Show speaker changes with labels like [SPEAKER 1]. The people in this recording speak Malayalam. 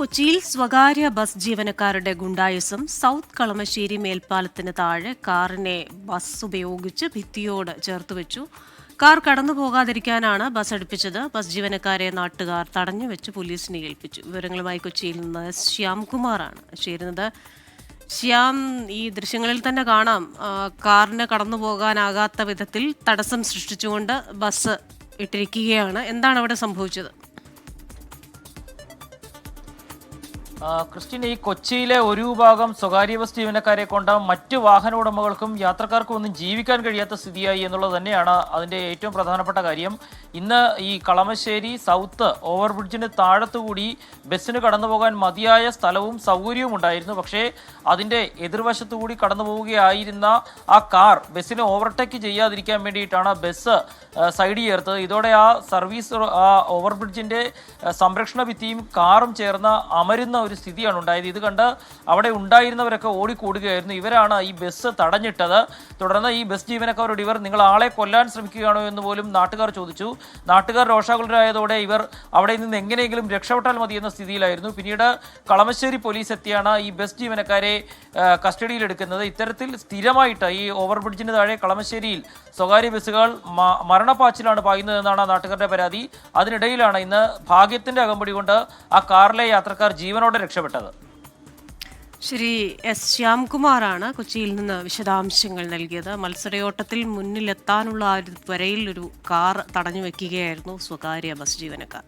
[SPEAKER 1] കൊച്ചിയിൽ സ്വകാര്യ ബസ് ജീവനക്കാരുടെ ഗുണ്ടായിസം സൗത്ത് കളമശ്ശേരി മേൽപ്പാലത്തിന് താഴെ കാറിനെ ബസ് ഉപയോഗിച്ച് ഭിത്തിയോട് ചേർത്തുവെച്ചു. കാർ കടന്നു പോകാതിരിക്കാനാണ് ബസ് അടുപ്പിച്ചത്. ബസ് ജീവനക്കാരെ നാട്ടുകാർ തടഞ്ഞുവെച്ച് പോലീസിനെ ഏൽപ്പിച്ചു. വിവരങ്ങളുമായി കൊച്ചിയിൽ നിന്ന് ശ്യാംകുമാറാണ് ചേരുന്നത്. ശ്യാം, ഈ ദൃശ്യങ്ങളിൽ തന്നെ കാണാം കാറിന് കടന്നു പോകാനാകാത്ത വിധത്തിൽ തടസ്സം സൃഷ്ടിച്ചുകൊണ്ട് ബസ് ഇട്ടിരിക്കുകയാണ്. എന്താണ് അവിടെ സംഭവിച്ചത്?
[SPEAKER 2] ക്രിസ്ത്യൻ, ഈ കൊച്ചിയിലെ ഒരു വിഭാഗം സ്വകാര്യ ബസ് ജീവനക്കാരെ കൊണ്ട് മറ്റ് വാഹന ഉടമകൾക്കും യാത്രക്കാർക്കും ഒന്നും ജീവിക്കാൻ കഴിയാത്ത സ്ഥിതിയായി എന്നുള്ളത് തന്നെയാണ് അതിൻ്റെ ഏറ്റവും പ്രധാനപ്പെട്ട കാര്യം. ഇന്ന് ഈ കളമശ്ശേരി സൗത്ത് ഓവർബ്രിഡ്ജിന് താഴത്തുകൂടി ബസ്സിന് കടന്നു പോകാൻ മതിയായ സ്ഥലവും സൗകര്യവും ഉണ്ടായിരുന്നു. പക്ഷേ അതിൻ്റെ എതിർവശത്തുകൂടി കടന്നു പോവുകയായിരുന്ന ആ കാർ ബസ്സിനെ ഓവർടേക്ക് ചെയ്യാതിരിക്കാൻ വേണ്ടിയിട്ടാണ് ബസ് സൈഡ് ചേർത്തത്. ഇതോടെ ആ സർവീസ് ഓവർബ്രിഡ്ജിൻ്റെ സംരക്ഷണ ഭിത്തിയും കാറും ചേർന്ന് അമരുന്ന ഒരു സ്ഥിതിയാണ് ഉണ്ടായത്. ഇത് കണ്ട് അവിടെ ഉണ്ടായിരുന്നവരൊക്കെ ഓടിക്കൂടുകയായിരുന്നു. ഇവരാണ് ഈ ബസ് തടഞ്ഞിട്ടത്. തുടർന്ന് ഈ ബസ് ജീവനക്കാരോട് നിങ്ങൾ ആളെ കൊല്ലാൻ ശ്രമിക്കുകയാണോ എന്ന് പോലും നാട്ടുകാർ ചോദിച്ചു. നാട്ടുകാർ രോഷാകുലരായതോടെ ഇവർ അവിടെ നിന്ന് എങ്ങനെയെങ്കിലും രക്ഷപ്പെട്ടാൽ മതി എന്ന സ്ഥിതിയിലായിരുന്നു. പിന്നീട് കളമശ്ശേരി പോലീസ് എത്തിയാണ് ഈ ബസ് ജീവനക്കാരെ കസ്റ്റഡിയിലെടുക്കുന്നത്. ഇത്തരത്തിൽ സ്ഥിരമായിട്ട് ഈ ഓവർബ്രിഡ്ജിന് താഴെ കളമശ്ശേരിയിൽ സ്വകാര്യ ബസ്സുകൾ മരണപ്പാച്ചിലാണ് പായുന്നതെന്നാണ് നാട്ടുകാരുടെ പരാതി. അതിനിടയിലാണ് ഇന്ന് ഭാഗ്യത്തിന്റെ അകമ്പടി കൊണ്ട് ആ കാറിലെ യാത്രക്കാർ ജീവനോടെ രക്ഷപ്പെട്ടത്.
[SPEAKER 1] ശ്രീ എസ് ശ്യാംകുമാറാണ് കൊച്ചിയിൽ നിന്ന് വിശദാംശങ്ങൾ നൽകിയത്. മത്സരയോട്ടത്തിൽ മുന്നിലെത്താനുള്ള വരയിൽ ഒരു കാർ തടഞ്ഞു വെക്കുകയായിരുന്നു സ്വകാര്യ ബസ് ജീവനക്കാർ.